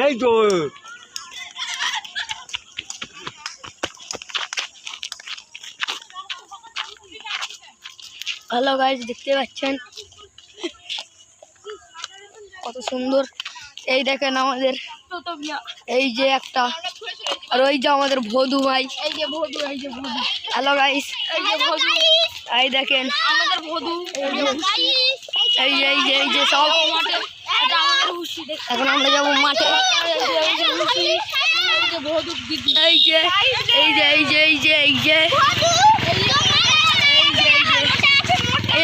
এই তো hello guys, দেখতে পাচ্ছেন কত সুন্দর। এই দেখেন আমাদের এই যে একটা, আর ওই যে আমাদের ভদু ভাই, এই যে ভদু, এই যে ভদু। হ্যালো গাইস, এই যে ভদু, এই দেখেন আমাদের ভদু, এই যে এই যে সব। এখন আমরা যাবো মাঠে। এই যে এই যে এই যে এই যে এই যে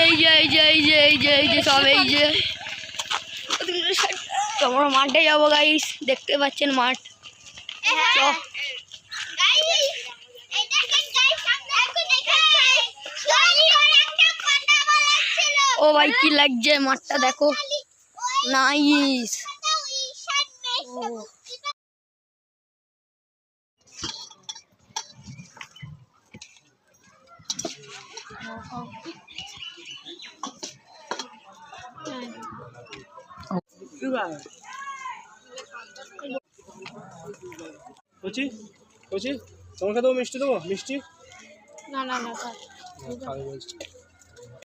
এই যে এই যে এই যে এই যে এই যে সব, এই যে তোমরা মাঠে যাবো গাইস, দেখতে পাচ্ছেন মাঠ। ও ভাই কি লাগছে মাঠটা, দেখো নাইস। কচি কচি তোমার কাছে মিষ্টি দেবো? মিষ্টি না না না খাবে বলছি।